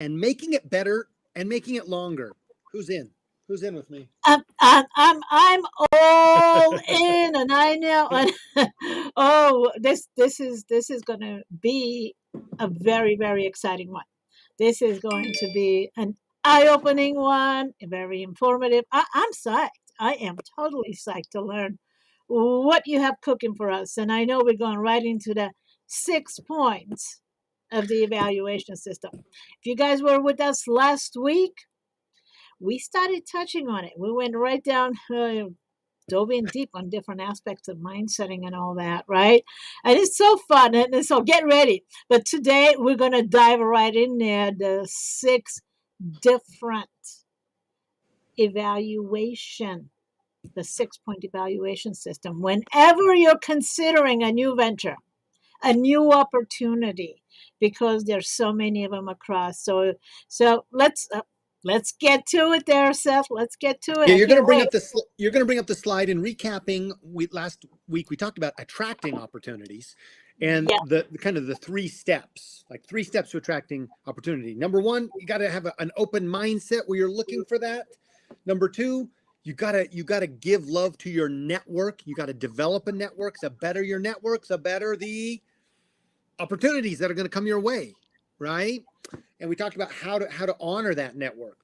and making it better and making it longer. Who's in? Who's in with me? I'm all in, and I know. Oh, this is going to be a very very exciting one. This is going to be an eye-opening one, very informative. I'm psyched. I am totally psyched to learn what you have cooking for us. And I know we're going right into the 6 points of the evaluation system. If you guys were with us last week, we started touching on it. We went right down, dove in deep on different aspects of mind setting and all that, right? And it's so fun. And so get ready. But today we're going to dive right in there, the 6 different evaluation, the 6 point evaluation system. Whenever you're considering a new venture, a new opportunity, because there's so many of them across. So let's get to it there, Seth. Let's get to it. Yeah, I can't wait. you're going to bring up the slide in recapping. Last week we talked about attracting opportunities and Yeah. the kind of the 3 steps, like 3 steps to attracting opportunity. Number 1, you got to have an open mindset where you're looking for that. Number 2, you got to give love to your network. You got to develop a network. The better your network, the better the opportunities that are going to come your way, right? And we talked about how to honor that network.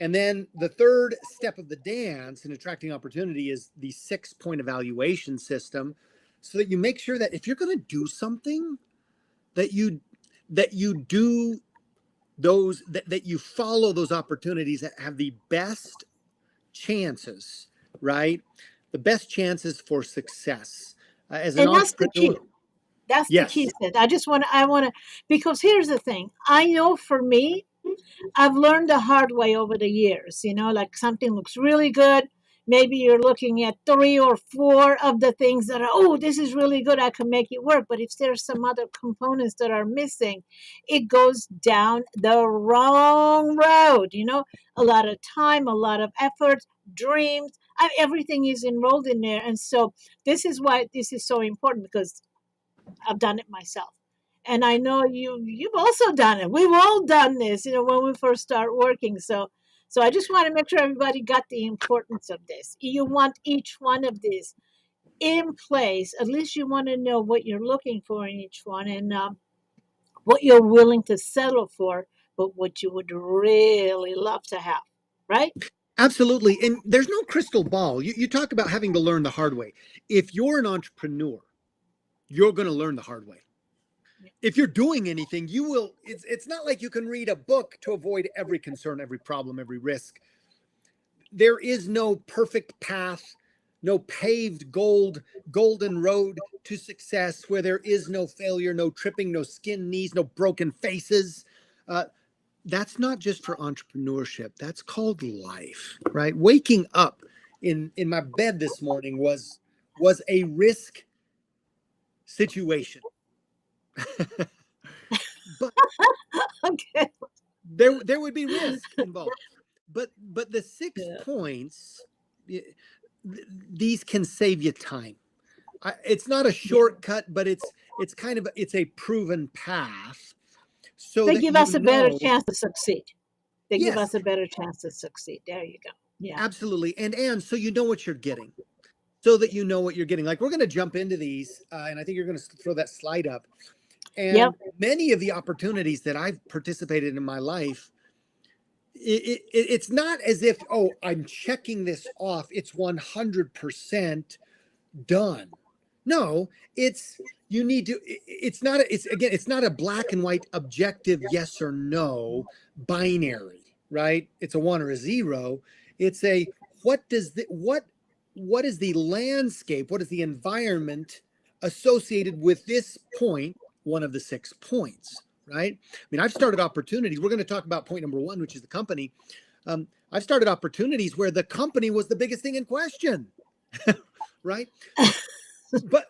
And then the third step of the dance in attracting opportunity is the 6-point evaluation system, so that you make sure that if you're going to do something, that you do those, that you follow those opportunities that have the best chances, right? The best chances for success as an And that's the entrepreneur. key. That's the key, Yes. Seth. I want to, because here's the thing. I know for me, I've learned the hard way over the years. Like something looks really good. Maybe you're looking at 3 or 4 of the things that are, oh, this is really good. I can make it work. But if there's some other components that are missing, it goes down the wrong road. A lot of time, a lot of effort, dreams, everything is enrolled in there. And so this is why this is so important, because I've done it myself. And I know you've also done it. We've all done this, when we first start working. So I just want to make sure everybody got the importance of this. You want each one of these in place. At least you want to know what you're looking for in each one, and what you're willing to settle for, but what you would really love to have, right? Absolutely. And there's no crystal ball. You talk about having to learn the hard way. If you're an entrepreneur, you're going to learn the hard way. If you're doing anything, you will. It's not like you can read a book to avoid every concern, every problem, every risk. There is no perfect path, no paved golden road to success where there is no failure, no tripping, no skinned knees, no broken faces. That's not just for entrepreneurship. That's called life, right? Waking up in my bed this morning was a risk situation. But Okay. there would be risk involved. But the 6 points, these can save you time. It's not a shortcut, but it's kind of it's a proven path, so They that give us a better know. chance to succeed. They give Yes, us a better chance to succeed. There you go. Yeah. absolutely. And so you know what you're getting, so that you know what you're getting. Like, we're going to jump into these, and I think you're going to throw that slide up. Yep. And many of the opportunities that I've participated in my life, it's not as if, oh, I'm checking this off, it's 100% done. No, it's you need to. It's not. It's not a black and white objective yes or no binary, right? It's a 1 or a 0. It's a what is the landscape? What is the environment associated with this point? One of the 6 points, right? I mean, I've started opportunities. We're going to talk about point number 1, which is the company. I've started opportunities where the company was the biggest thing in question, right? But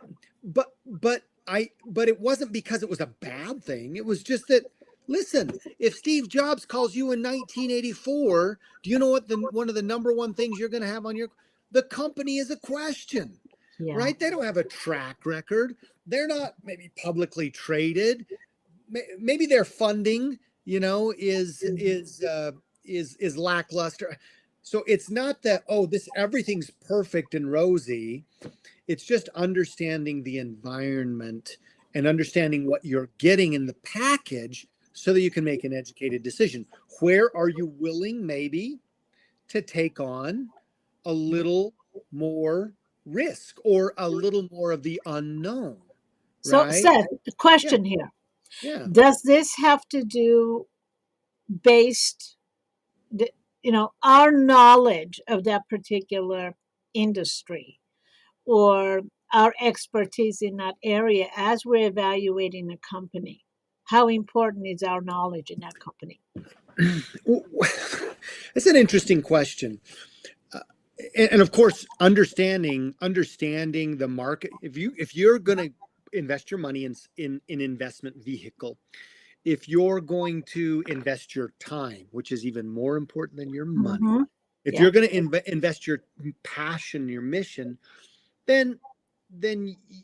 it wasn't because it was a bad thing. It was just that, listen, if Steve Jobs calls you in 1984, do you know what one of the number one things you're going to have on the company is a question, Yeah. right? They don't have a track record. They're not maybe publicly traded. Maybe their funding is lackluster. So it's not that, oh, this everything's perfect and rosy. It's just understanding the environment and understanding what you're getting in the package so that you can make an educated decision. Where are you willing maybe to take on a little more risk or a little more of the unknown, So, right? Seth, the Yeah, question here: yeah. does this have to do based, the, our knowledge of that particular industry or our expertise in that area as we're evaluating a company? How important is our knowledge in that company? It's an interesting question. Uh, and of course, understanding the market. If you're going to invest your money in an investment vehicle, if you're going to invest your time, which is even more important than your money, Mm-hmm. if Yeah. you're going to invest your passion, your mission, then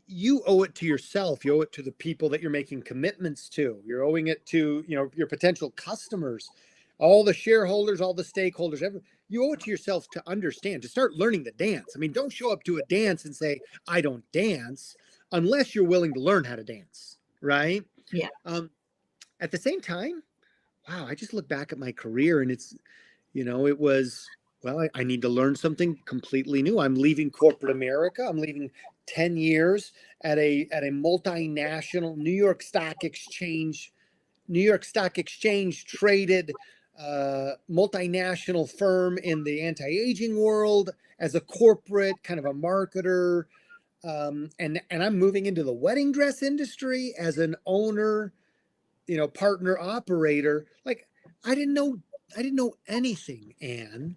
you owe it to yourself. You owe it to the people that you're making commitments to. You're owing it to, your potential customers, all the shareholders, all the stakeholders. You owe it to yourself to understand, to start learning the dance. I mean, don't show up to a dance and say, I don't dance, unless you're willing to learn how to dance, right? Yeah. At the same time, wow, I just look back at my career and it was, well, I need to learn something completely new. I'm leaving corporate America. I'm leaving 10 years at a multinational New York Stock Exchange traded multinational firm in the anti-aging world as a corporate kind of a marketer. And I'm moving into the wedding dress industry as an owner, partner operator. Like I didn't know I didn't know anything, Anne,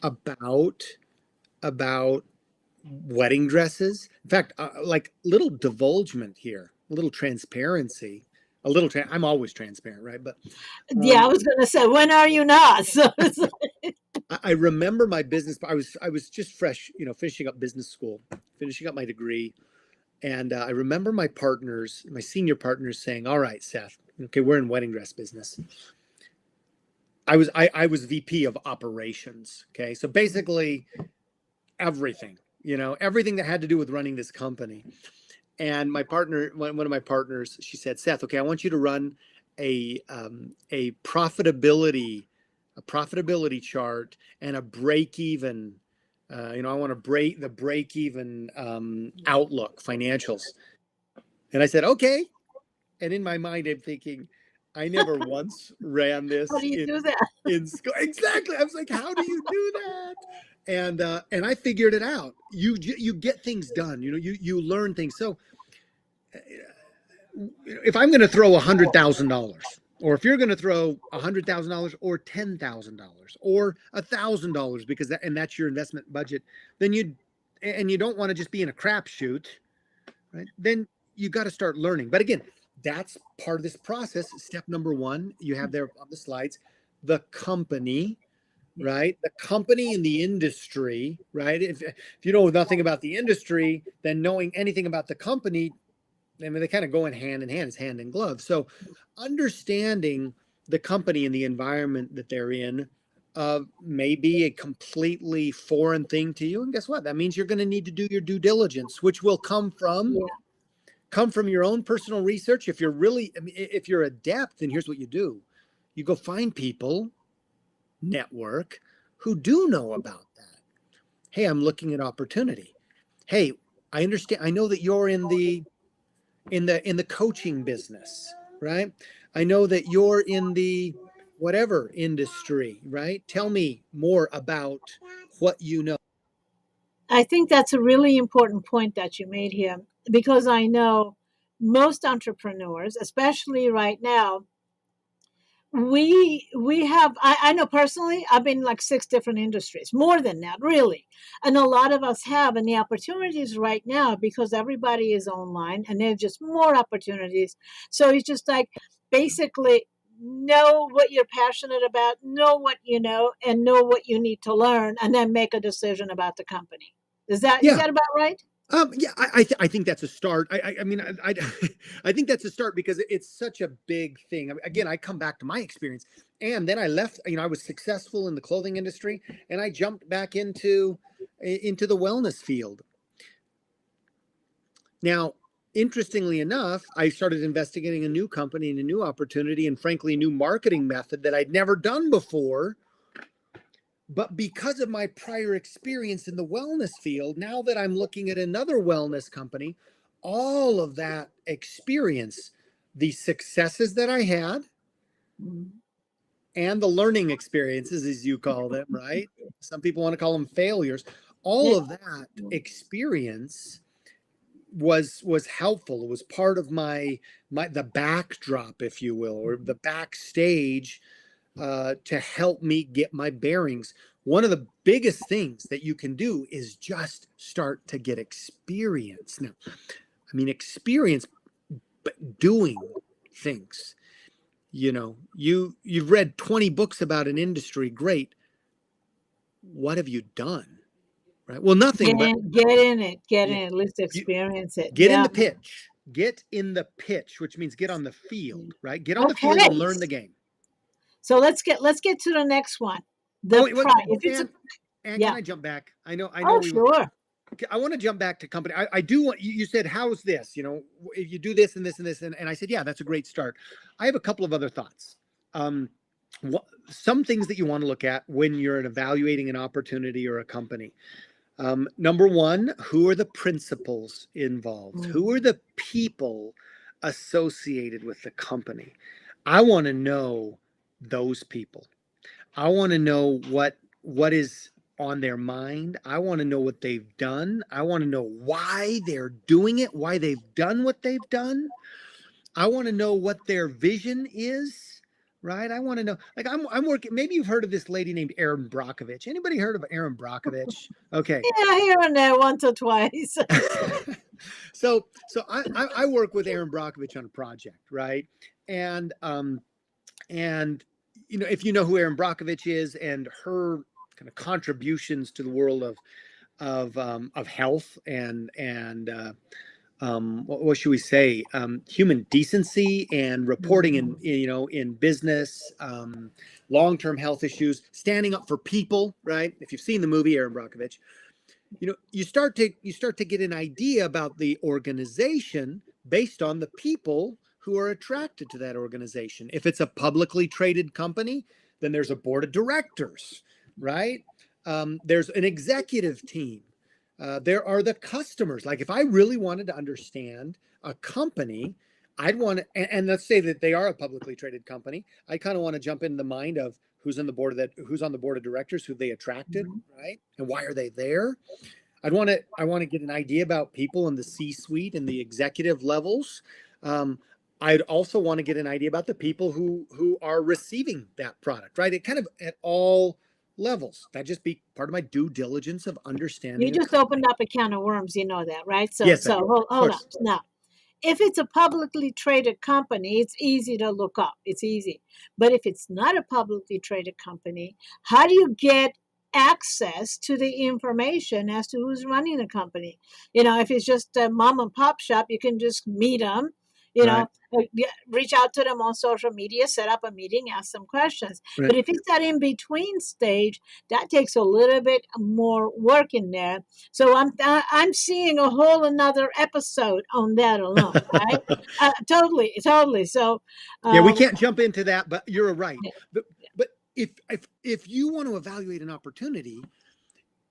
about wedding dresses. In fact, like little divulgement here, a little transparency, I'm always transparent, right? But Yeah, I um, was going to say, when are you not? So I remember my business. I was just fresh, finishing up business school, finishing up my degree, and I remember my senior partners saying, "All right, Seth, okay, we're in wedding dress business." I was VP of operations. Okay. So basically everything, everything that had to do with running this company. And my partner, one of my partners, she said, Seth, okay, I want you to run a profitability chart and a break even. I want to break the break even outlook financials. And I said, okay. And in my mind, I'm thinking, I never once ran how this do you in do that? school. Exactly. I was like, how do you do that? And I figured it out. You get things done. You learn things. So if I'm going to throw $100,000, or if you're going to throw $100,000 or $10,000 or $1,000 because that's your investment budget, then you don't want to just be in a crapshoot, right? Then you got to start learning. But again, that's part of this process. Step number one, you have there on the slides, the company, right? The company and the industry, right? If you know nothing about the industry, then knowing anything about the company, I mean, they kind of go in hand. It's hand in glove. So understanding the company and the environment that they're in may be a completely foreign thing to you. And guess what? That means you're going to need to do your due diligence, which will Yeah. come from your own personal research. If you're adept, then here's what you do. You go find people, network, who do know about that. Hey, I'm looking at opportunity. Hey, I understand. I know that you're in the coaching business, right? I know that you're in the whatever industry, right? Tell me more about what you know. I think that's a really important point that you made here, because I know most entrepreneurs, especially right now, we have, I know personally, I've been in like six different industries, more than that, really. And a lot of us have, and the opportunities right now, because everybody is online and there's just more opportunities. So it's just like basically know what you're passionate about, know what you know, and know what you need to learn, and then make a decision about the company. Is Yeah, that about right? Yeah, I think that's a start. I mean, I think that's a start because it's such a big thing. I mean, again, I come back to my experience, and then I left. You know, I was successful in the clothing industry, and I jumped back into the wellness field. Now, interestingly enough, I started investigating a new company and a new opportunity, and frankly, a new marketing method that I'd never done before. But because of my prior experience in the wellness field, now that I'm looking at another wellness company, all of that experience, the successes that I had Mhm. and the learning experiences, as you call them, right? Some people want to call them failures. Yeah. All of that experience was helpful. It was part of my the backdrop, if you will, or the backstage to help me get my bearings. One of the biggest things that you can do is just start to get experience. Now, I mean, experience, but doing things. You know, you've read 20 books about an industry. Great. What have you done? Right. Well, nothing, but Get you, in it, let's you experience it. get in Yeah. the pitch. Get in the pitch, which means get on the field, right? Get on the field and Okay. learn the game. So let's get to the next one. Oh, The wait, what? price. If it's a And can yeah. I jump back? I know Oh, we were. sure. I want to jump back to company. I do want you said, how's this? You know, if you do this and this and this, and I said, yeah, that's a great start. I have a couple of other thoughts. Um, some things that you want to look at when you're evaluating an opportunity or a company. Number one, who are the principals involved? Who are Mhm. the people associated with the company? I want to know those people. I want to know what is on their mind. I want to know what they've done. I want to know why they're doing it, why they've done what they've done. I want to know what their vision is, right? I want to know. Like I'm working. Maybe you've heard of this lady named Erin Brockovich. Anybody heard of Erin Brockovich? Okay. Yeah, here and there, once or twice. So I work with Erin Brockovich on a project, right? And and you know, if you know who Erin Brockovich is and her kind of contributions to the world of health and what should we say, human decency and reporting in, Mhm. you know, in business, long-term health issues, standing up for people, right? If you've seen the movie Erin Brockovich, you know, you start to get an idea about the organization based on the people who are attracted to that organization. If it's a publicly traded company, then there's a board of directors, right? There's an executive team. There are the customers. Like if I really wanted to understand a company, I'd want to, and let's say that they are a publicly traded company. I kind of want to jump in the mind of who's on the board of directors, who they attracted, Mhm. right? And why are they there? I want to get an idea about people in the C-suite and the executive levels. Um, I'd also want to get an idea about the people who are receiving that product, right? It kind of at all levels. That just be part of my due diligence of You understanding a just company. opened up a can of worms, you know that, right? So Yes, I so do. hold, Of hold on. course. Now, if it's a publicly traded company, it's easy to look up. It's easy. But if it's not a publicly traded company, how do you get access to the information as to who's running the company? If it's just a mom and pop shop, you can just meet them. Right. Reach out to them on social media, set up a meeting, ask some questions. Right. But if it's that in between stage, that takes a little bit more work in there. So I'm seeing a whole another episode on that alone, right? Totally, totally. So, Yeah, we um, can't jump into that, but you're right. yeah, But if you want to evaluate an opportunity,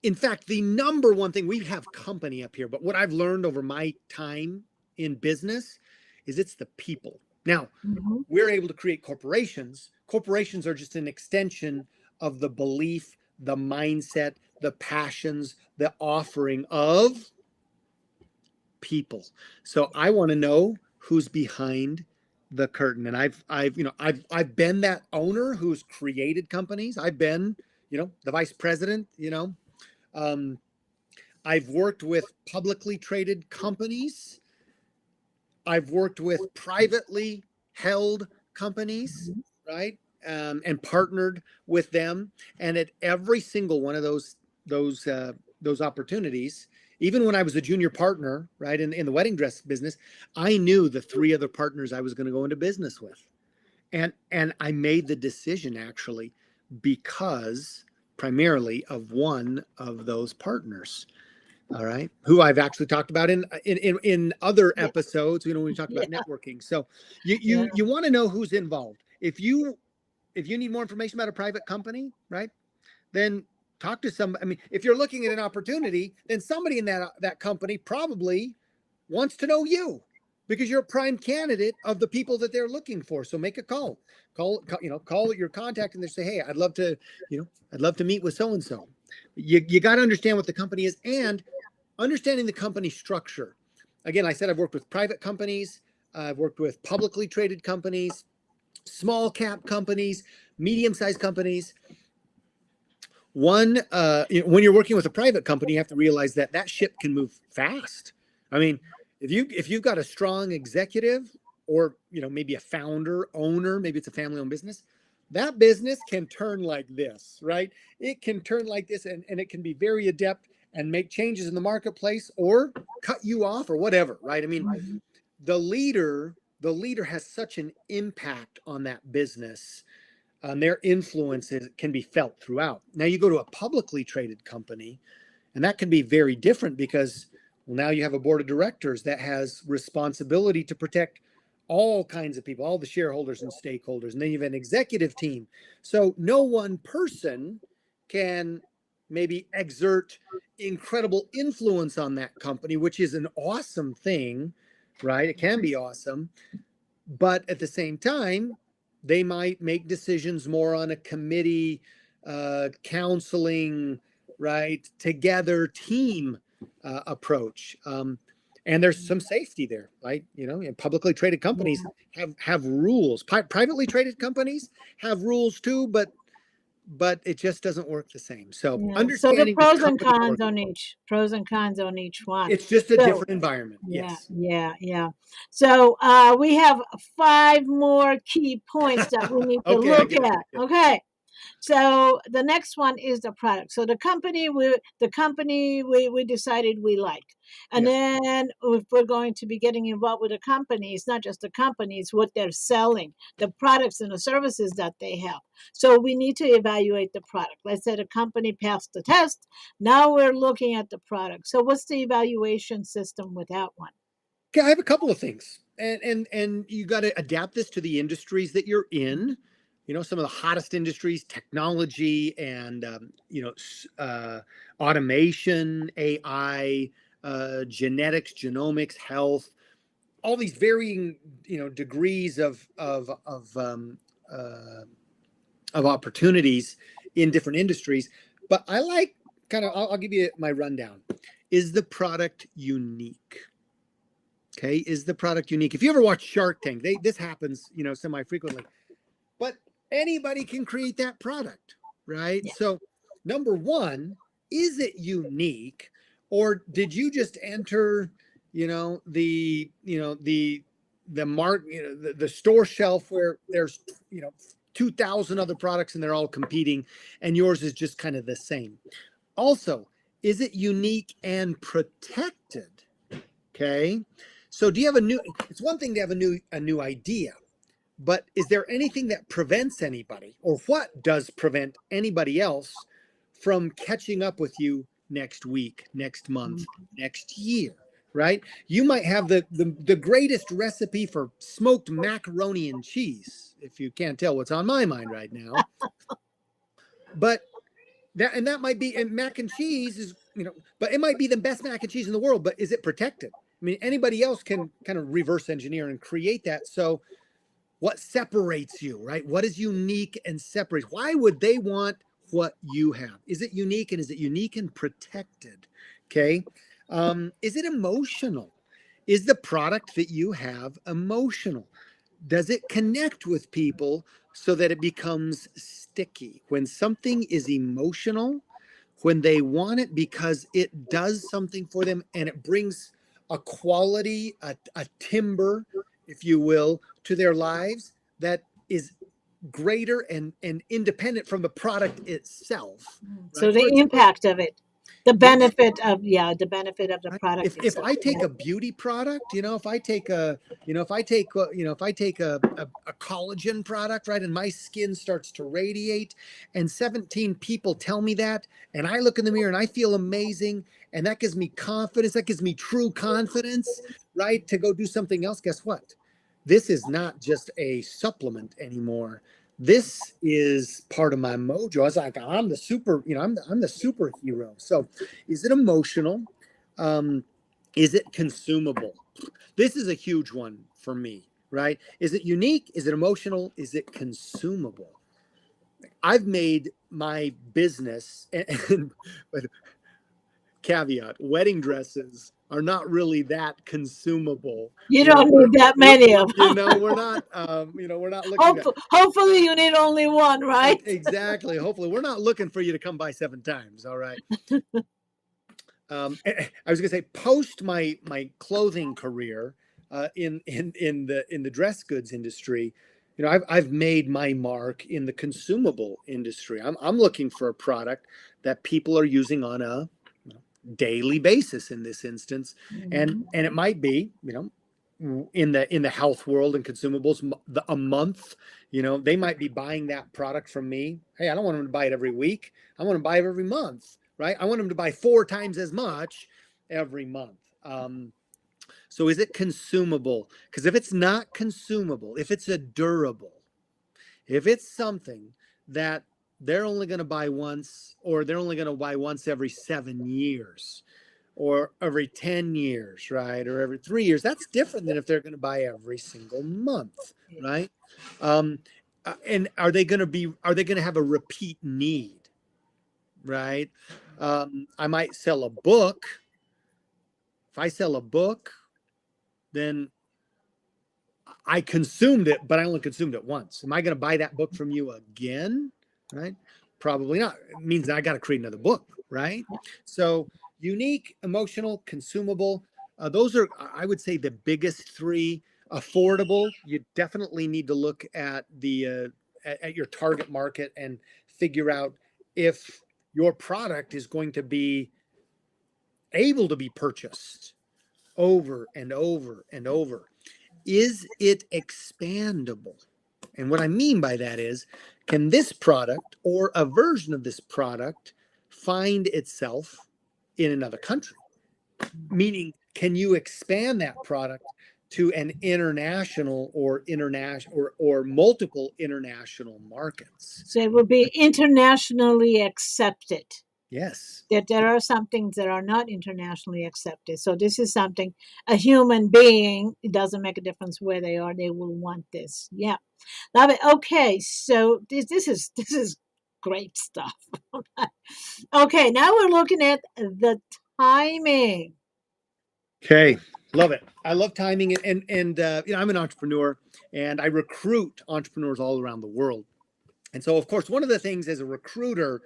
in fact, the number one thing, we have company up here, but what I've learned over my time in business is it's the people. Now, mhm. we're able to create corporations. Corporations are just an extension of the belief, the mindset, the passions, the offering of people. So I want to know who's behind the curtain. And I've been that owner who's created companies. I've been, the vice president, um, I've worked with publicly traded companies. I've worked with privately held companies, right? And partnered with them. And at every single one of those opportunities, even when I was a junior partner, right, in the wedding dress business, I knew the 3 other partners I was going to go into business with. And I made the decision actually because primarily of one of those partners. All right, who I've actually talked about in other episodes, when we talk about networking. So you want to know who's involved. If you need more information about a private company, right, then talk to some. I mean, if you're looking at an opportunity, then somebody in that company probably wants to know you, because you're a prime candidate of the people that they're looking for. So make a call your contact and they say, hey, I'd love to meet with so and so. You got to understand what the company is and understanding the company structure. Again, I said I've worked with private companies, I've worked with publicly traded companies, small cap companies, medium-sized companies. When you're working with a private company, you have to realize that ship can move fast. I mean, if you've got a strong executive, or maybe a founder, owner, maybe it's a family-owned business, that business can turn like this, right? It can turn like this, and it can be very adept and make changes in the marketplace or cut you off or whatever, right? I mean, the leader has such an impact on that business. Their influences can be felt throughout. Now you go to a publicly traded company, and that can be very different because, well, now you have a board of directors that has responsibility to protect all kinds of people, all the shareholders and stakeholders. And then you have an executive team. So no one person can maybe exert incredible influence on that company, which is an awesome thing, right? It can be awesome. But at the same time, they might make decisions more on a committee, counseling, right, together team approach. And there's some safety there, right? And publicly traded companies have rules. Privately traded companies have rules too, but it just doesn't work the same. So So the understanding pros and cons on each one. It's just a different environment. Yes. Yeah. So we have 5 more key points that we need to look at. Okay. So the next one is the product. So the company we decided we like. And then if we're going to be getting involved with the company, it's not just the company, it's what they're selling, the products and the services that they have. So we need to evaluate the product. Let's say the company passed the test. Now we're looking at the product. So what's the evaluation system with that one? Okay, I have a couple of things. And you got to adapt this to the industries that you're in. Some of the hottest industries, technology and, automation, AI, genetics, genomics, health, all these varying, degrees of opportunities in different industries. But I like I'll give you my rundown. Is the product unique? Okay. Is the product unique? If you ever watch Shark Tank, this happens, semi-frequently. But anybody can create that product, right? Yeah. So number one, is it unique, or did you just enter, the store shelf where there's, 2,000 other products and they're all competing and yours is just kind of the same? Also, is it unique and protected? Okay. So do you have it's one thing to have a new idea, but is there anything that prevents anybody, or what does prevent anybody else from catching up with you next week, next month, next year, right? You might have the greatest recipe for smoked macaroni and cheese, if you can't tell what's on my mind right now. But that might be, and mac and cheese is, but it might be the best mac and cheese in the world, but is it protected? I mean, anybody else can kind of reverse engineer and create that. So what separates you, right? What is unique and separates? Why would they want what you have? Is it unique, and is it unique and protected? Okay. Is it emotional? Is the product that you have emotional? Does it connect with people so that it becomes sticky? When something is emotional, when they want it because it does something for them and it brings a quality, a timber, if you will, to their lives that is greater and independent from the product itself. Right? So the impact of it. The benefit of the benefit of the Right? product If itself. I take a beauty product, if I take a collagen product, right, and my skin starts to radiate, and 17 people tell me that, and I look in the mirror and I feel amazing, and that gives me confidence, that gives me true confidence, right, to go do something else. Guess what? This is not just a supplement anymore. This is part of my mojo. I was like, I'm the super, I'm the superhero. So, is it emotional? Um, is it consumable? This is a huge one for me, right? Is it unique? Is it emotional? Is it consumable? I've made my business, but caveat, wedding dresses are not really that consumable. You You know, don't need that we're many of them. we're not looking at Hopefully, you need only one, right? exactly. Hopefully, we're not looking for you to come by 7 times. All right. I was going to say, post my clothing career in the dress goods industry, I've made my mark in the consumable industry. I'm looking for a product that people are using on a daily basis in this instance, and it might be in the health world and consumables a month. They might be buying that product from me. Hey, I don't want them to buy it every week. I want to buy it every month, right? I want them to buy 4 times as much every month. So is it consumable? Because if it's not consumable, if it's a durable, if it's something that they're only going to buy once, or they're only going to buy once every 7 years, or every 10 years, right? Or every 3 years, that's different than if they're going to buy every single month, right? Um, and are they going to have a repeat need, right? I might sell a book. If I sell a book, then I consumed it, but I only consumed it once. Am I going to buy that book from you again? Right? Probably not. It means I got to create another book, right? So unique, emotional, consumable. Those are, I would say, the biggest three. Affordable. You definitely need to look at at your target market and figure out if your product is going to be able to be purchased over and over and over. Is it expandable? And what I mean by that is, can this product or a version of this product find itself in another country? Meaning, can you expand that product to an international or multiple international markets? So it would be internationally accepted. Yes. That there are some things that are not internationally accepted. So this is something a human being, it doesn't make a difference where they are, they will want this. Yeah. Love it. Okay, so this is great stuff. Okay, now we're looking at the timing. Okay, love it. I love timing, and I'm an entrepreneur, and I recruit entrepreneurs all around the world. And so, of course, one of the things as a recruiter,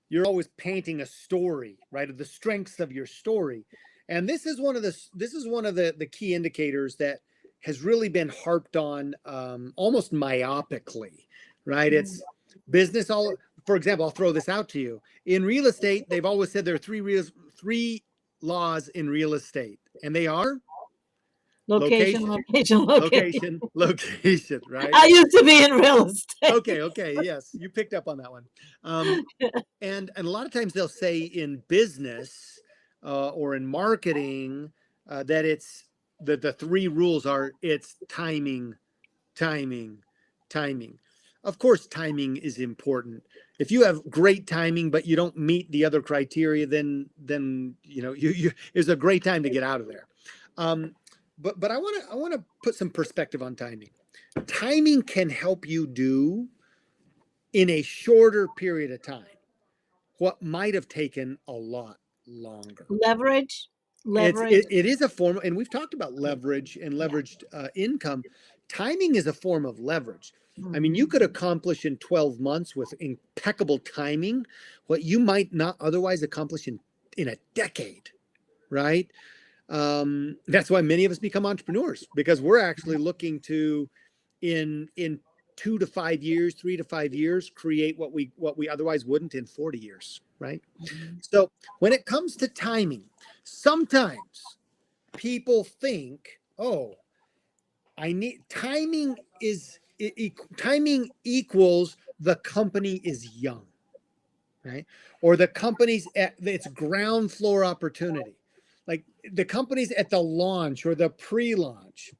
you're always painting a story, right, of the strengths of your story. And this is one of the key indicators that has really been harped on, almost myopically, right? It's business all. For example, I'll throw this out to you. In real estate, they've always said there are three laws in real estate, and they are Location, location, location, location. location, right? I used to be in real estate. Okay, yes, you picked up on that one. And a lot of times they'll say in business or in marketing that it's the three rules are it's timing, timing, timing. Of course, timing is important. If you have great timing but you don't meet the other criteria, then you it's a great time to get out of there. But I want to put some perspective on timing. Timing can help you do in a shorter period of time what might have taken a lot longer. Leverage, It's leverage. it is a form, and we've talked about leverage and Yeah. leveraged income. Timing is a form of leverage. I mean, Mhm. you could accomplish in 12 months with impeccable timing what you might not otherwise accomplish in a decade, right? That's why many of us become entrepreneurs, because we're actually looking to in 2 to 5 years, 3 to 5 years, create what we otherwise wouldn't in 40 years, right? So when it comes to timing, sometimes people think, oh, I need timing timing equals the company is young, right? Or the company's at its ground floor opportunity. Like the company's at the launch or the pre-launch.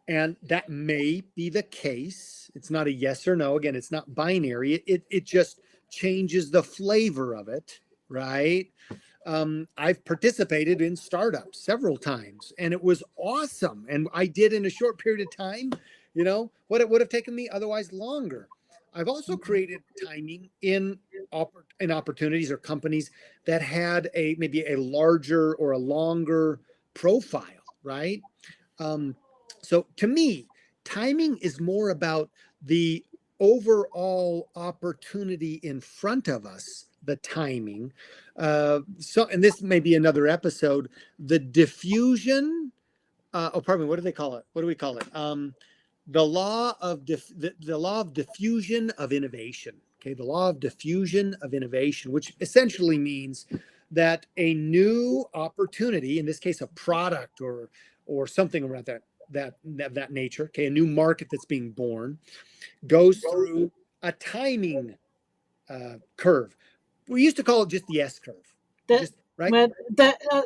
And that may be the case. It's not a yes or no. Again, it's not binary. It just changes the flavor of it, right? I've participated in startups several times, and it was awesome. And I did in a short period of time, what it would have taken me otherwise longer. I've also created timing in opportunities or companies that had maybe a larger or a longer profile, right? So to me, timing is more about the overall opportunity in front of us, the timing. And this may be another episode, the diffusion. Pardon me. What do they call it? What do we call it? The law of the law of diffusion of innovation. Okay, the law of diffusion of innovation, which essentially means that a new opportunity, in this case, a product or something around that nature, okay, a new market that's being born, goes through a timing curve. We used to call it just the S curve, right? But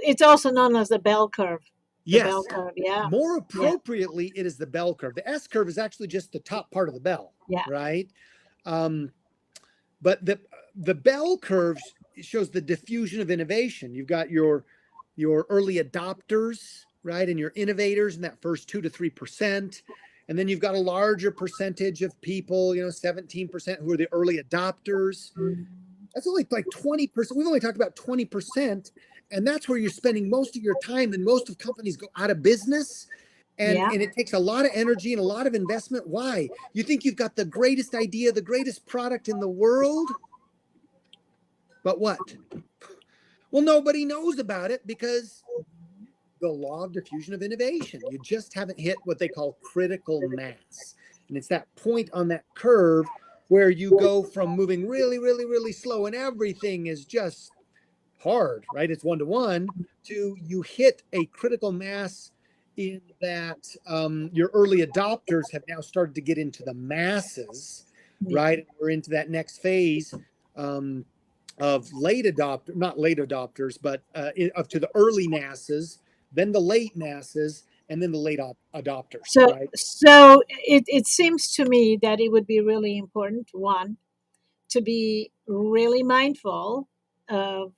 it's also known as the bell curve. The bell Yes. curve, yeah. More appropriately, it is the bell curve. The S curve is actually just the top part of the bell, right? But the bell curve shows the diffusion of innovation. You've got your early adopters, right, and your innovators in that first 2 to 3%, and then you've got a larger percentage of people, 17% who are the early adopters. That's only like 20%. We've only talked about 20, and that's where you're spending most of your time. And most of companies go out of business, and it takes a lot of energy and a lot of investment. Why? You think you've got the greatest idea, the greatest product in the world, but what? Well, nobody knows about it because the law of diffusion of innovation. You just haven't hit what they call critical mass. And it's that point on that curve where you go from moving really, really, really slow and everything is just hard, right? It's 1-to-1 to you hit a critical mass in that your early adopters have now started to get into the masses, right? We're into that next phase of not late adopters, but up to the early masses, then the late masses, and then the late adopters. So, right? so it seems to me that it would be really important, one, to be really mindful of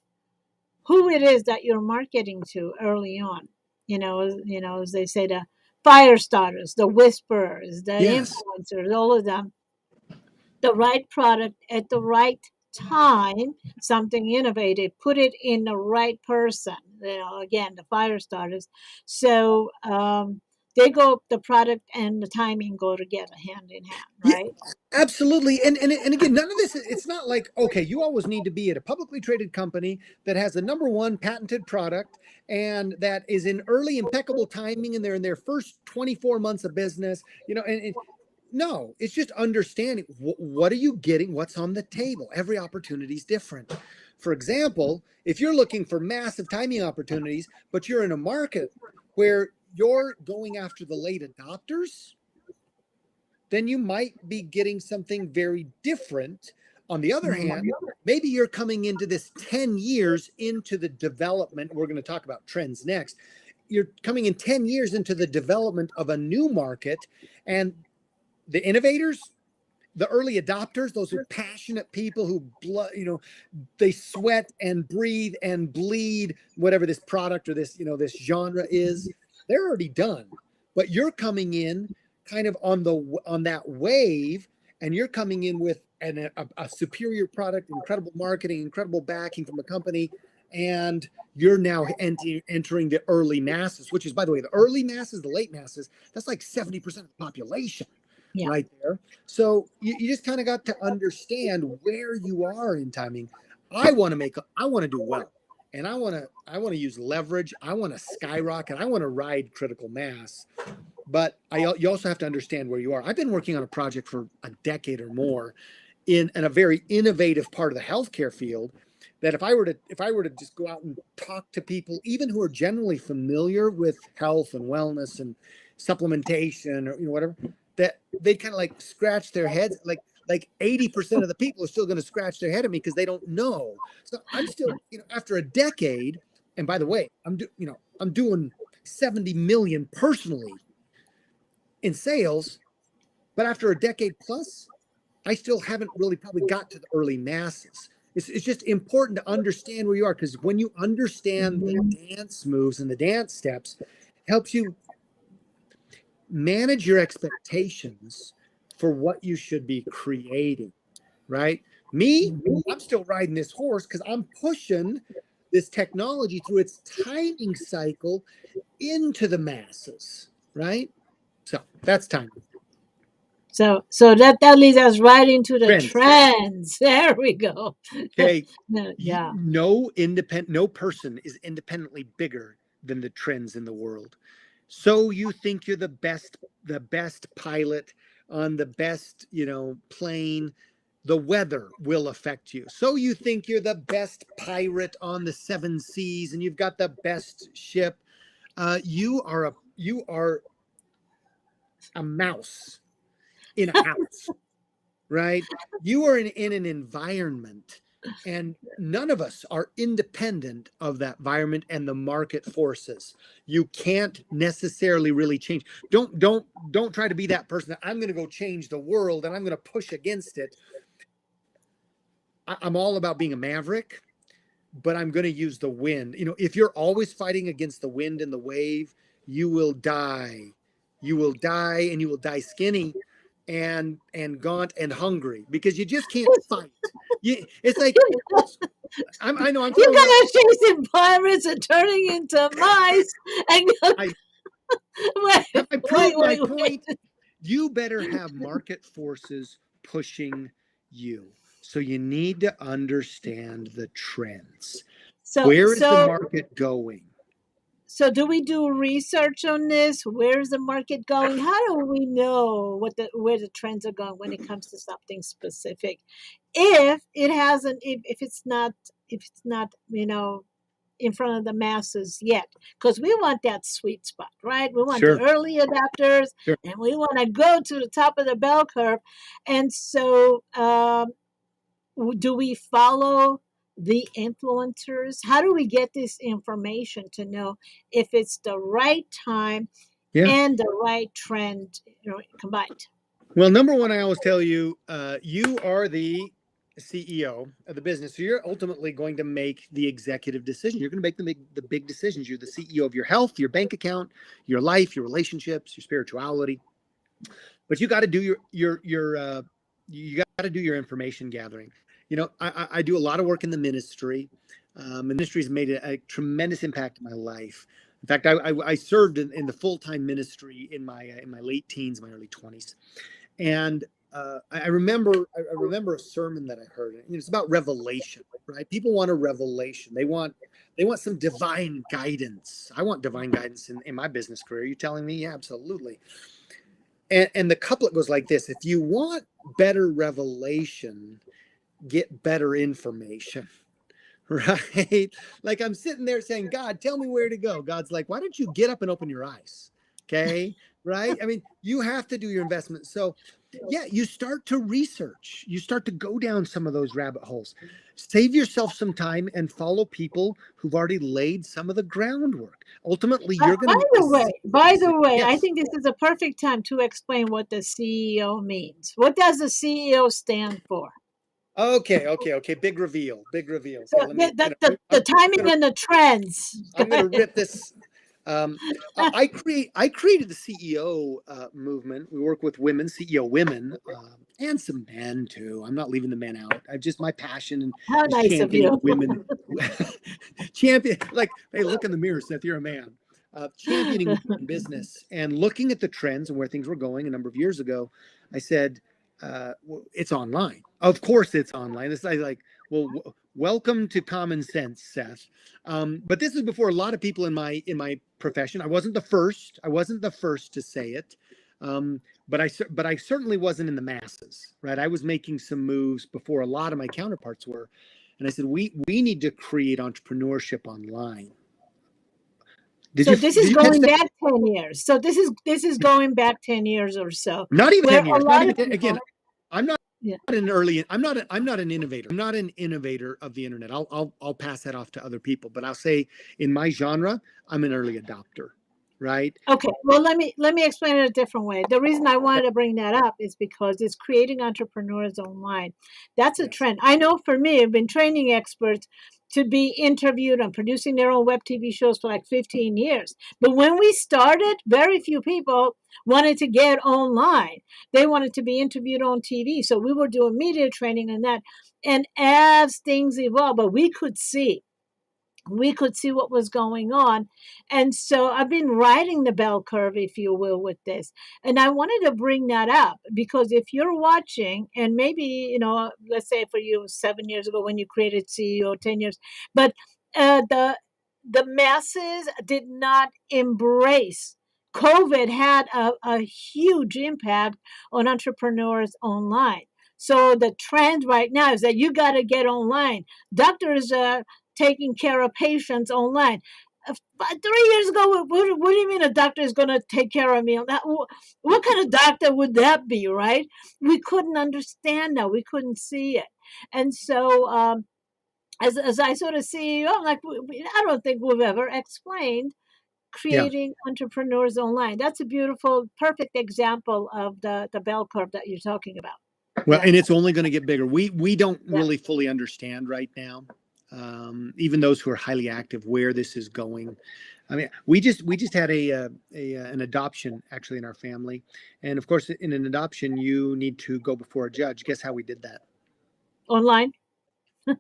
who it is that you're marketing to early on. As they say, the fire starters, the whisperers, the influencers, all of them. The right product at the right time, something innovative, put it in the right person. Again, the fire starters. So they go, the product and the timing go together hand in hand, right? Yeah, absolutely. And again, none of this, it's not like, okay, you always need to be at a publicly traded company that has a #1 patented product and that is in early impeccable timing and they're in their first 24 months of business, no, it's just understanding what are you getting, what's on the table. Every opportunity is different. For example, if you're looking for massive timing opportunities, but you're in a market where you're going after the late adopters, then you might be getting something very different. On the other hand, maybe you're coming into this 10 years into the development. We're going to talk about trends next. You're coming in 10 years into the development of a new market, and the innovators, the early adopters, those are passionate people who they sweat and breathe and bleed whatever this product or this genre is. They're already done, but you're coming in kind of on that wave, and you're coming in with a superior product, incredible marketing, incredible backing from a company, and you're now entering the early masses, which is, by the way, the early masses, the late masses, that's like 70% of the population. Yeah. Right there. So you just kind of got to understand where you are in timing. I want to do well. and I want to use leverage. I want to skyrocket. I want to ride critical mass. But you also have to understand where you are. I've been working on a project for a decade or more in a very innovative part of the healthcare field, that if I were to just go out and talk to people, even who are generally familiar with health and wellness and supplementation, or whatever, that they kind of like scratch their heads. Like 80% of the people are still going to scratch their head at me because they don't know. So I'm still, after a decade, and by the way, I'm doing 70 million personally in sales, but after a decade plus, I still haven't really probably got to the early masses. It's just important to understand where you are, because when you understand the dance moves and the dance steps, it helps you manage your expectations for what you should be creating, right? Me, I'm still riding this horse because I'm pushing this technology through its timing cycle into the masses, right? So that's timing. So that leads us right into the Trends. trends. There we go. Okay. Yeah. No person is independently bigger than the trends in the world. So you think you're the best pilot on the best, plane, the weather will affect you. So you think you're the best pirate on the seven seas and you've got the best ship. You are a mouse in a house, right? You are in an environment, and none of us are independent of that environment and the market forces. You can't necessarily really change. Don't try to be that person that I'm going to go change the world and I'm going to push against it. I'm all about being a maverick, but I'm going to use the wind. If you're always fighting against the wind and the wave, you will die. You will die, and you will die skinny and gaunt and hungry, because you just can't fight. It's like, I know I'm You throwing guys chasing pirates and turning into mice. And have I proved my point? wait. You better have market forces pushing you. So you need to understand the trends. Where is the market going? So do we do research on this? Where's the market going? How do we know where the trends are going when it comes to something specific? If it's not in front of the masses yet, because we want that sweet spot, right? We want the early adapters, and we want to go to the top of the bell curve. And so do we follow the influencers? How do we get this information to know if it's the right time and the right trend, combined? Well, number one, I always tell you, you are the CEO of the business. So you're ultimately going to make the executive decision. You're going to make the big decisions. You're the CEO of your health, your bank account, your life, your relationships, your spirituality. But you got to do your information gathering. I do a lot of work in the ministry. Ministry has made a tremendous impact in my life. In fact, I served in the full-time ministry in my late teens, my early 20s. And I remember a sermon that I heard. It's about revelation, right? People want a revelation. They want some divine guidance. I want divine guidance in my business career. Are you telling me? Yeah, absolutely. And the couplet goes like this: if you want better revelation, get better information. Right? Like, I'm sitting there saying, God, tell me where to go. God's like, why don't you get up and open your eyes? Okay. Right. I mean, you have to do your investment. So yeah, you start to research, you start to go down some of those rabbit holes. Save yourself some time and follow people who've already laid some of the groundwork. Ultimately, you're going to. By the way, I think this is a perfect time to explain what the CEO means. What does the CEO stand for? Okay. Big reveal. So the timing and the trends. I'm going to rip this. I created the CEO movement. We work with women, CEO women, and some men too. I'm not leaving the men out. My passion How is nice of you. women. Like, hey, look in the mirror, Seth. You're a man. Championing business and looking at the trends and where things were going. A number of years ago, I said, it's online. Of course, it's online. It's like, well, welcome to common sense, Seth. But this is before a lot of people in my profession. I wasn't the first. I wasn't the first to say it. But I certainly wasn't in the masses, right? I was making some moves before a lot of my counterparts were, and I said we need to create entrepreneurship online. So this is Did you catch going that? back 10 years. So this is going back 10 years or so. Not even Where 10 a years. Not lot even of 10, people, again. I'm not yeah. an early. I'm not an innovator. I'm not an innovator of the internet. I'll pass that off to other people. But I'll say in my genre, I'm an early adopter, right? Okay, well, let me explain it a different way. The reason I wanted to bring that up is because it's creating entrepreneurs online. That's a Yes. trend. I know for me, I've been training experts to be interviewed and producing their own web TV shows for like 15 years. But when we started, very few people wanted to get online. They wanted to be interviewed on TV. So we were doing media training and that. And as things evolved, but we could see what was going on. And so I've been riding the bell curve, if you will, with this. And I wanted to bring that up because if you're watching, and maybe, let's say for you 7 years ago when you created CEO, 10 years, but the masses did not embrace. COVID had a huge impact on entrepreneurs online. So the trend right now is that you got to get online. Doctors taking care of patients online. 3 years ago, what do you mean a doctor is going to take care of me? What kind of doctor would that be, right? We couldn't understand that. We couldn't see it. And so as I sort of see, I'm like, I don't think we've ever explained Yeah. creating entrepreneurs online. That's a beautiful, perfect example of the bell curve that you're talking about. Well, Yeah. and it's only going to get bigger. We don't Yeah. really fully understand right now, even those who are highly active, where this is going. I mean, we just had an adoption actually in our family, and of course, in an adoption, you need to go before a judge. Guess how we did that? Online. A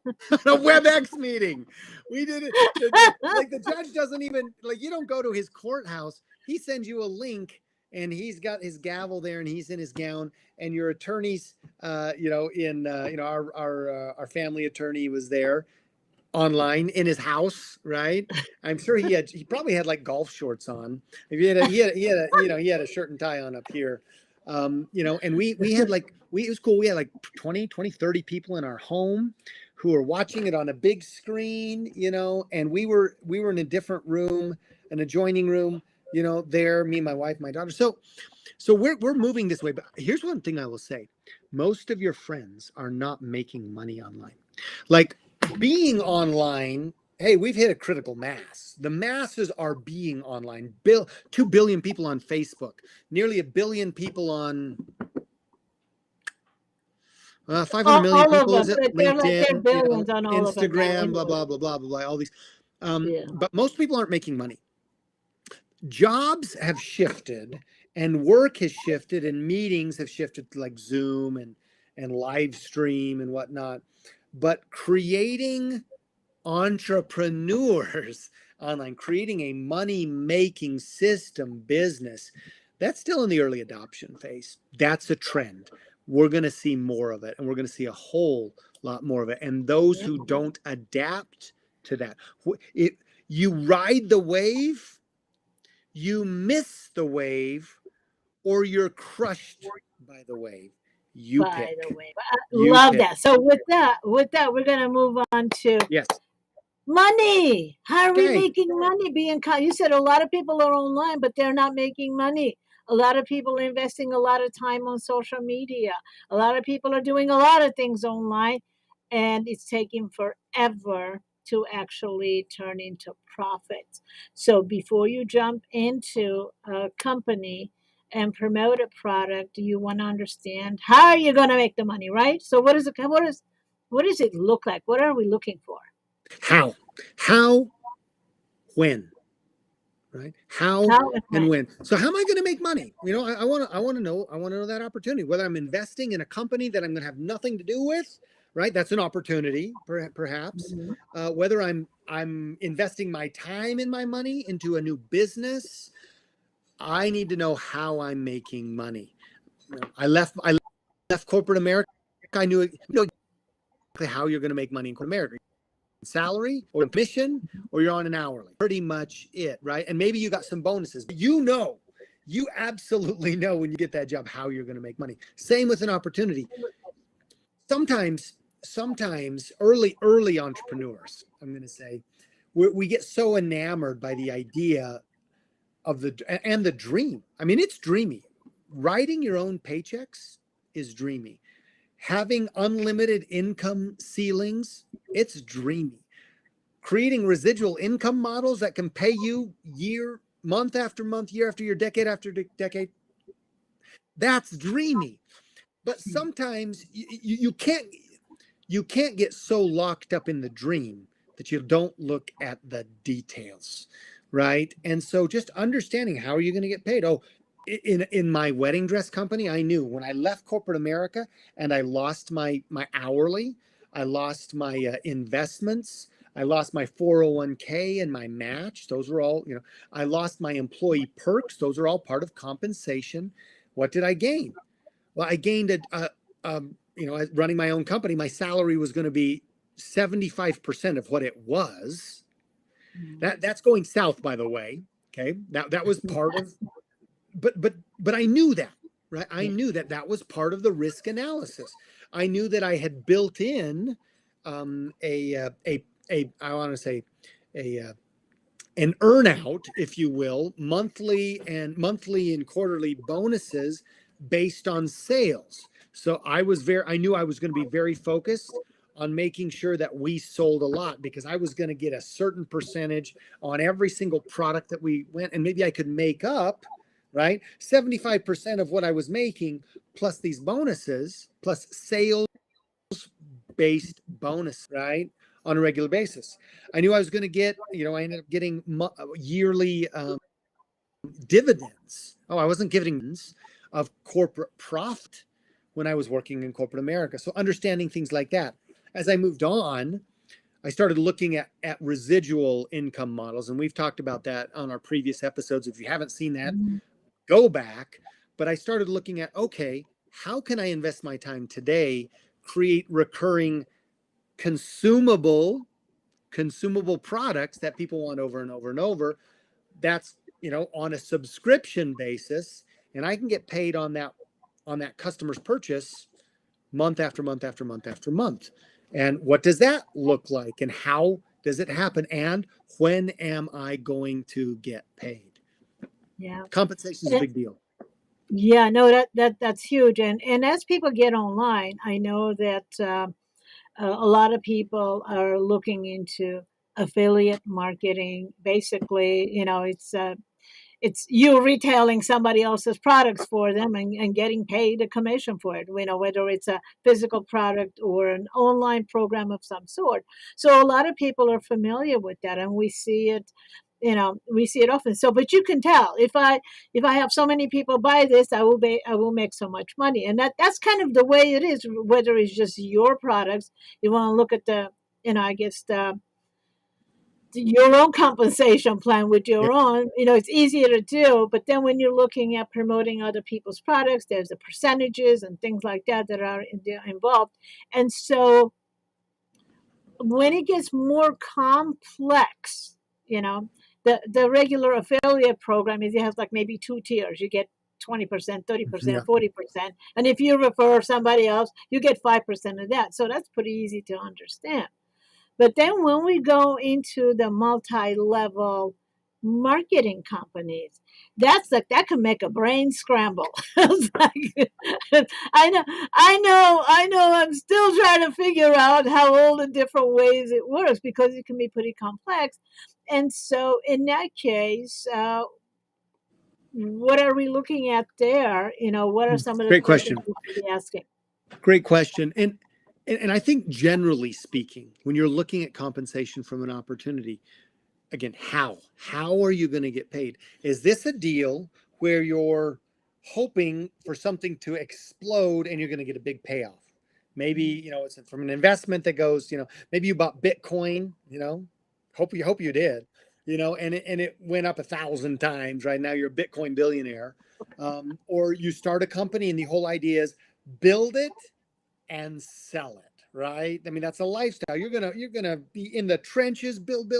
WebEx meeting. We did it. Like the judge doesn't even you don't go to his courthouse. He sends you a link, and he's got his gavel there, and he's in his gown, and your attorney's, our family attorney was there online in his house, right? I'm sure he probably had like golf shorts on. If he had a shirt and tie on up here. And we had it was cool. We had like 20, 30 people in our home who were watching it on a big screen, and we were in a different room, an adjoining room, there, me, my wife, my daughter. So we're moving this way. But here's one thing I will say. Most of your friends are not making money online. Like being online, hey, we've hit a critical mass. The masses are being online. 2 billion people on Facebook, nearly 1 billion people on 500 million all of people, them. is it? They're LinkedIn, billions on all of them now. Instagram, blah, Anyway. blah, blah, blah, blah, blah, all these. Yeah. But most people aren't making money. Jobs have shifted, and work has shifted, and meetings have shifted to like Zoom and live stream and whatnot. But creating entrepreneurs online, creating a money-making system business, that's still in the early adoption phase. That's a trend. We're going to see more of it, and we're going to see a whole lot more of it. And those who don't adapt to that, you ride the wave, you miss the wave, or you're crushed by the wave. You By pick. the way, I You love pick. that. So with that, we're gonna move on to Yes. money. How are we Okay. making money? You said a lot of people are online, but they're not making money. A lot of people are investing a lot of time on social media. A lot of people are doing a lot of things online, and it's taking forever to actually turn into profits. So before you jump into a company and promote a product, you want to understand how you're going to make the money, right? So what does it look like? What are we looking for? How, when, right? How How and and when? when. So how am I going to make money? I want to know that opportunity, whether I'm investing in a company that I'm going to have nothing to do with, right? That's an opportunity, perhaps. Mhm. Whether I'm investing my time and my money into a new business, I need to know how I'm making money. I left left corporate America, I knew exactly how you're going to make money in corporate America. Salary or commission, or you're on an hourly. Pretty much it, right? And maybe you got some bonuses. But you absolutely know when you get that job how you're going to make money. Same with an opportunity. Sometimes early entrepreneurs, I'm going to say, we get so enamored by the idea of the dream. I mean, it's dreamy. Writing your own paychecks is dreamy. Having unlimited income ceilings, it's dreamy. Creating residual income models that can pay you month after month, year after year, decade after decade, that's dreamy. But sometimes you can't get so locked up in the dream that you don't look at the details, right? And so just understanding how are you going to get paid. Oh, in my wedding dress company, I knew when I left corporate America and I lost my hourly, I lost my investments, I lost my 401k and my match. Those were all, I lost my employee perks. Those are all part of compensation. What did I gain? Well, I gained running my own company, my salary was going to be 75% of what it was. That's going south, by the way. Okay. That was part of, but I knew that, right? I knew that was part of the risk analysis. I knew that I had built in I want to say an earnout, if you will, monthly and quarterly bonuses based on sales. So I knew I was going to be very focused on making sure that we sold a lot, because I was going to get a certain percentage on every single product that we went, and maybe I could make up, right, 75% of what I was making plus these bonuses, plus sales based bonus, right, on a regular basis. I knew I was going to get, I ended up getting yearly dividends. Oh, I wasn't getting dividends of corporate profit when I was working in corporate America. So understanding things like that. As I moved on, I started looking at residual income models. And we've talked about that on our previous episodes. If you haven't seen that, go back. But I started looking at, okay, how can I invest my time today, create recurring consumable products that people want over and over and over? That's, on a subscription basis, and I can get paid on that customer's purchase month after month after month after month. And what does that look like, and how does it happen, and when am I going to get paid? Yeah. Compensation is a big deal. Yeah, no, that's huge. And as people get online, I know that a lot of people are looking into affiliate marketing. Basically, it's you retailing somebody else's products for them and getting paid a commission for it, whether it's a physical product or an online program of some sort. So a lot of people are familiar with that, and we see it. We see it often. So, but you can tell if I have so many people buy this, I will make so much money, and that's kind of the way it is. Whether it's just your products, you want to look at I guess your own compensation plan with your own, it's easier to do. But then when you're looking at promoting other people's products, there's the percentages and things like that are involved. And so when it gets more complex, the regular affiliate program is, it has like maybe two tiers. You get 20%, 30%, 40%. And if you refer somebody else, you get 5% of that. So that's pretty easy to understand. But then when we go into the multi-level marketing companies, that's like, that can make a brain scramble. It's like, I know. I'm still trying to figure out how all the different ways it works, because it can be pretty complex. And so in that case, what are we looking at there? What are some of the Great question. questions we should be asking? Great question. And I think generally speaking, when you're looking at compensation from an opportunity, again, how are you going to get paid? Is this a deal where you're hoping for something to explode and you're going to get a big payoff? Maybe, it's from an investment that goes, maybe you bought Bitcoin, hope you did, and it went up 1,000 times. Right now you're a Bitcoin billionaire. Or you start a company and the whole idea is build it and sell it, right? I mean, that's a lifestyle. You're gonna be in the trenches, build.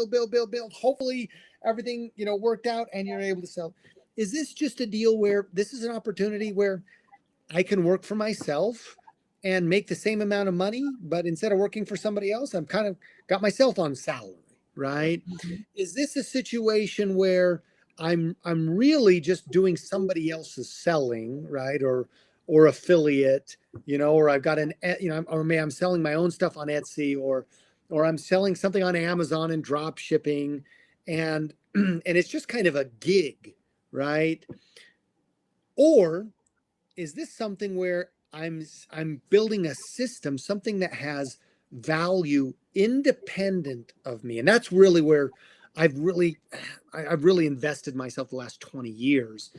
Hopefully everything, worked out and you're able to sell. Is this just a deal where this is an opportunity where I can work for myself and make the same amount of money, but instead of working for somebody else, I'm kind of got myself on salary, right? Mhm. Is this a situation where I'm really just doing somebody else's selling, right? Or affiliate, or I've got or maybe I'm selling my own stuff on Etsy, or I'm selling something on Amazon and drop shipping, and and it's just kind of a gig, right? Or is this something where I'm building a system, something that has value independent of me? And that's really where I've really I've really invested myself the last 20 years.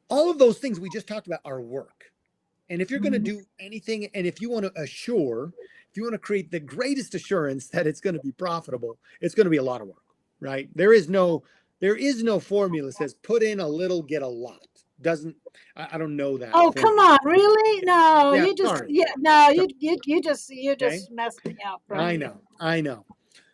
All of those things we just talked about are work. And if you're going to Mhm. do anything, and if you want to if you want to create the greatest assurance that it's going to be profitable, it's going to be a lot of work, right? There is no formula that says put in a little, get a lot. Doesn't I don't know that Oh, come formula. on, really? No, Yeah, you just sorry. yeah, no, So, you okay. just messed me up, I right? know. I know.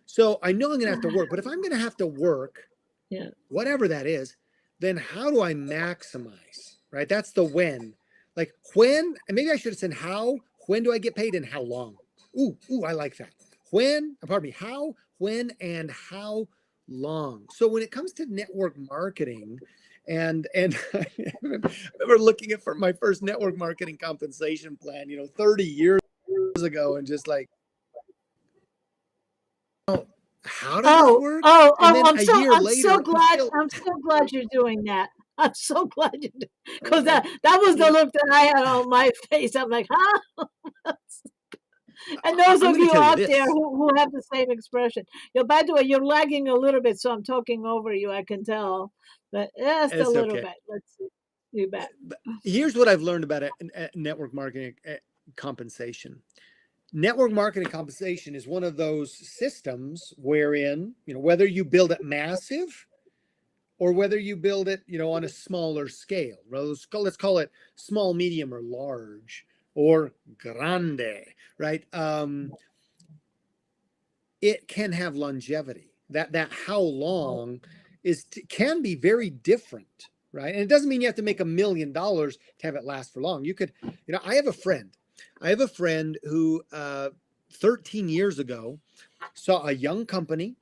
So I know I'm going to have to work, but if I'm going to have to work, Yeah. whatever that is, then how do I maximize? Right? That's the when. Like when, and maybe I should have said how, when do I get paid and how long? Ooh, I like that. When, pardon me, how, when, and how long. So when it comes to network marketing, and I remember looking at for my first network marketing compensation plan, 30 years ago, and just like, oh, how does this Oh, work? oh, And oh, then a year later, I'm still, I'm so glad you're doing that. I'm so glad you do, because okay. that was You the know, look that I had on my face. I'm like, huh? And those I'm of going to you tell you out there this. who have the same expression. By the way, you're lagging a little bit, so I'm talking over you, I can tell. But just a It's little okay. bit. Let's see. You bet. But here's what I've learned about network marketing compensation. Network marketing compensation is one of those systems wherein, whether you build it massive or whether you build it, on a smaller scale. Let's call it small, medium, or large, or grande, right? It can have longevity. That how long can be very different, right? And it doesn't mean you have to make $1 million to have it last for long. You could, I have a friend. Who 13 years ago saw a young company,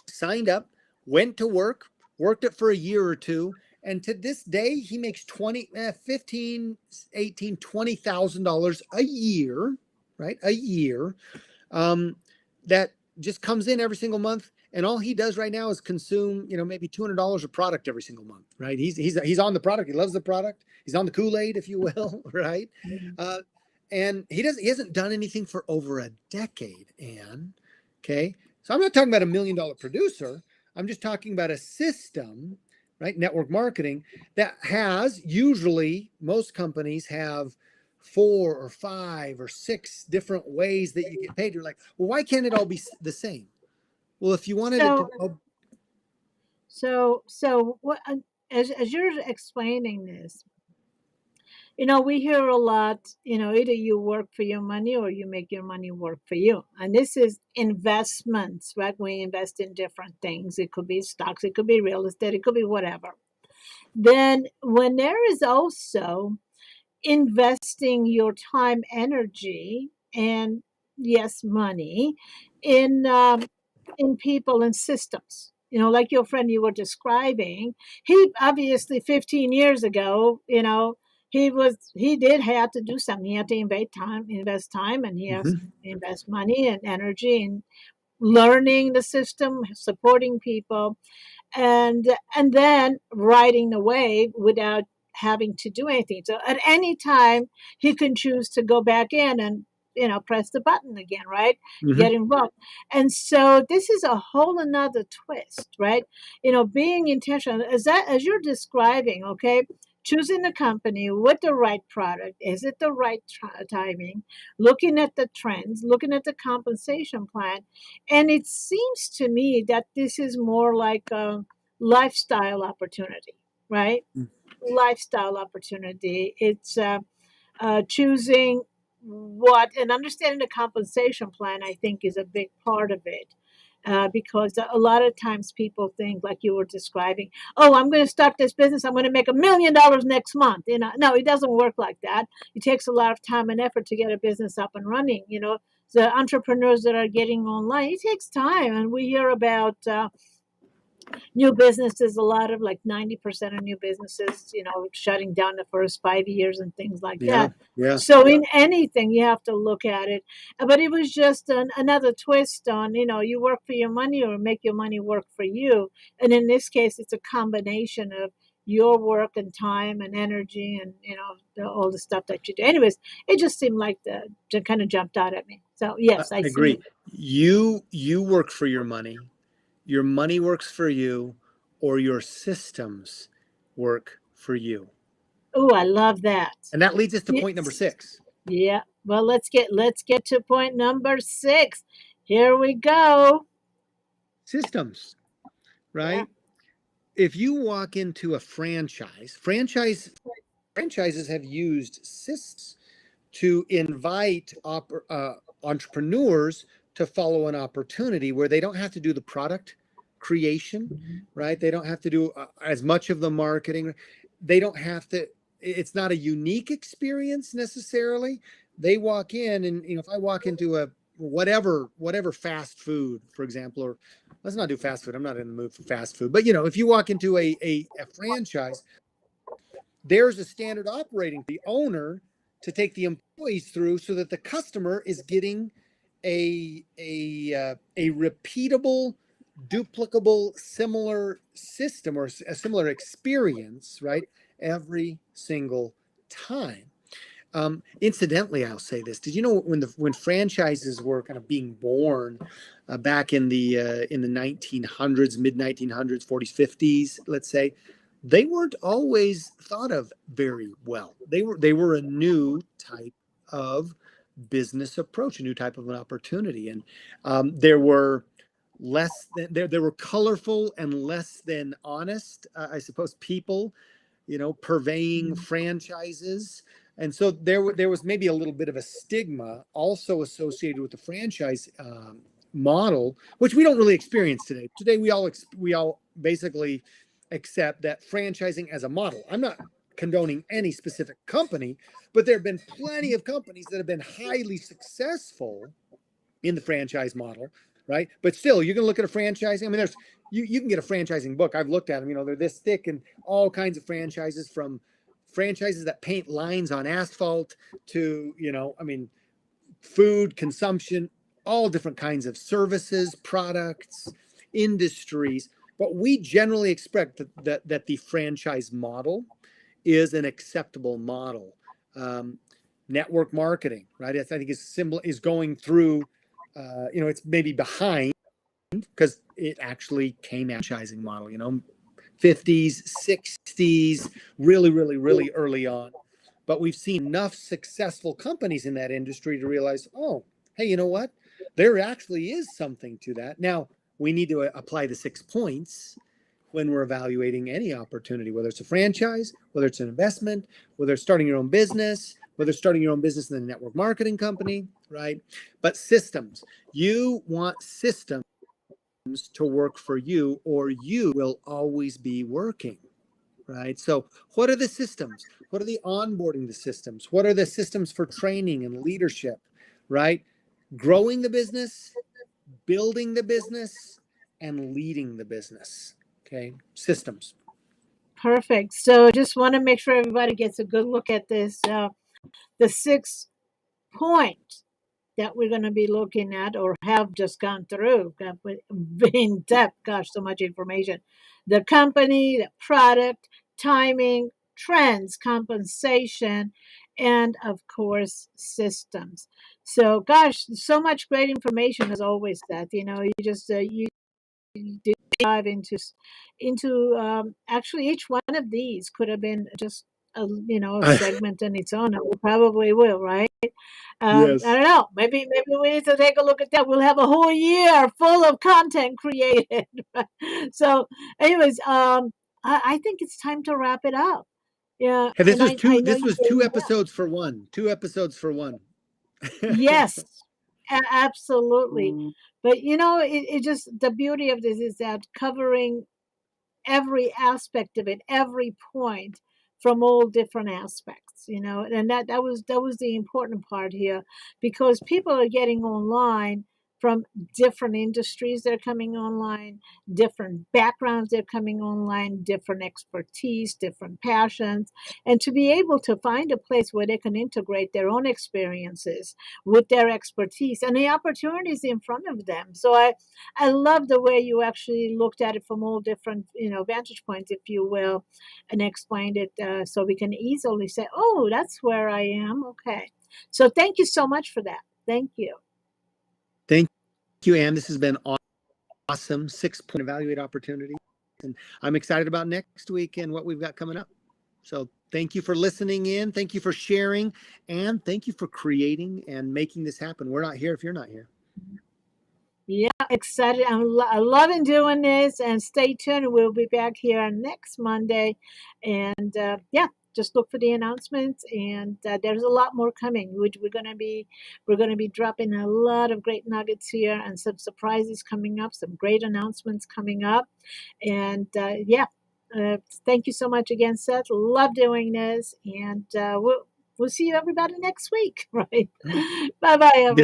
signed up, went to work, worked it for a year or two, and to this day he makes 15, 18, $20,000 a year, right? A year, that just comes in every single month, and all he does right now is consume, maybe $200 of product every single month, right? He's on the product. He loves the product. He's on the Kool-Aid, if you will, right? Mhm. uh, and he hasn't done anything for over a decade, Anne. Okay, so I'm not talking about $1 million producer. I'm just talking about a system, right? Network marketing that has, usually most companies have 4 or 5 or 6 different ways that you get paid. You're like, well, why can't it all be the same? Well, if you wanted it So, to, oh, so what? As you're explaining this, we hear a lot, either you work for your money or you make your money work for you. And this is investments, right? We invest in different things. It could be stocks, it could be real estate, it could be whatever. Then, when there is also investing your time, energy, and yes, money in people and systems. Like your friend you were describing, he obviously 15 years ago, he did have to do something. He had to invest time, and he has to mhm, invest money and energy in learning the system, supporting people, and then riding away without having to do anything. So at any time, he can choose to go back in and press the button again, right? mhm, Get involved. And so this is a whole another twist, right? Being intentional as you're describing, okay? Choosing the company with the right product. Is it the right timing? Looking at the trends, looking at the compensation plan. And it seems to me that this is more like a lifestyle opportunity, right? Lifestyle opportunity. It's choosing what and understanding the compensation plan, I think, is a big part of it. Because a lot of times people think, like you were describing, oh, I'm going to start this business. I'm going to make $1 million next month. No, it doesn't work like that. It takes a lot of time and effort to get a business up and running. The entrepreneurs that are getting online, it takes time, and we hear about new businesses, a lot of like 90% of new businesses, shutting down the first 5 years and things like Yeah. that. Yeah. So in anything, you have to look at it. But it was just another twist on, you work for your money or make your money work for you. And in this case, it's a combination of your work and time and energy and, all the stuff that you do. Anyways, it just seemed like that kind of jumped out at me. So yes, I I see. agree. You work for your money works for you, or your systems work for you. Oh, I love that. And that leads us to point number Yes. 6. Yeah. Well, let's get to point number 6. Here we go. Systems, Yeah. right? If you walk into a franchises have used systems to invite entrepreneurs to follow an opportunity where they don't have to do the product creation, right? They don't have to do as much of the marketing. They don't have to. It's not a unique experience necessarily. They walk in, and if I walk into a whatever fast food, for example, or let's not do fast food. I'm not in the mood for fast food. But if you walk into a franchise, there's a standard operating the owner to take the employees through so that the customer is getting a repeatable, duplicable, similar system or a similar experience, right? Every single time. Incidentally, I'll say this: did you know when franchises were kind of being born back in the 1900s, mid 1900s, 40s, 50s, let's say, they weren't always thought of very well. They were a new type of business approach, a new type of an opportunity, and there were less than there were colorful and less than honest, I suppose, people purveying franchises. And so there was maybe a little bit of a stigma also associated with the franchise model, which we don't really experience today. Today, we all basically accept that franchising as a model. I'm not condoning any specific company, but there have been plenty of companies that have been highly successful in the franchise model, right? But still, you can look at a franchising. I mean, you can get a franchising book. I've looked at them. They're this thick, and all kinds of franchises, from franchises that paint lines on asphalt to food consumption, all different kinds of services, products, industries. But we generally expect that the franchise model is an acceptable model. Network marketing, right? I think is going through. It's maybe behind because it actually came franchising model. 50s, 60s, really, really, really early on. But we've seen enough successful companies in that industry to realize, oh, hey, you know what? There actually is something to that. Now, we need to apply the 6 points when we're evaluating any opportunity, whether it's a franchise, whether it's an investment, whether it's starting your own business, whether it's starting your own business in a network marketing company, right? But systems, you want systems to work for you, or you will always be working, right? So what are the systems? What are the onboarding the systems? What are the systems for training and leadership, right? Growing the business, building the business, and leading the business. Okay, systems. Perfect. So just want to make sure everybody gets a good look at this. The 6 point that we're going to be looking at or have just gone through in depth. Gosh, so much information. The company, the product, timing, trends, compensation, and of course, systems. So, gosh, so much great information as always. That you just you did dive into actually each one of these could have been just a segment in its own, and we probably will, right? I Yes. don't know. Maybe we need to take a look at that. We'll have a whole year full of content created. So, anyways, I think it's time to wrap it up. Yeah, Hey, this and was I two. know This you was gave two me that. episodes for one. 2 episodes for one. Yes, absolutely. But it just the beauty of this is that covering every aspect of it, every point from all different aspects, and that was the important part here, because people are getting online from different industries. They're coming online, different backgrounds. They're coming online, different expertise, different passions, and to be able to find a place where they can integrate their own experiences with their expertise and the opportunities in front of them. So I love the way you actually looked at it from all different, vantage points, if you will, and explained it, so we can easily say, "Oh, that's where I am." Okay, so thank you so much for that. Thank you. Thank you, Ann. This has been awesome. 6-point evaluate opportunity, and I'm excited about next week and what we've got coming up. So thank you for listening in. Thank you for sharing, and thank you for creating and making this happen. We're not here if you're not here. Yeah, excited. I'm loving doing this, and stay tuned. We'll be back here next Monday, and yeah, just look for the announcements. And there's a lot more coming. We're gonna be dropping a lot of great nuggets here, and some surprises coming up. Some great announcements coming up, and yeah. Thank you so much again, Seth. Love doing this, and we'll see you everybody next week. Right? Bye bye, everybody.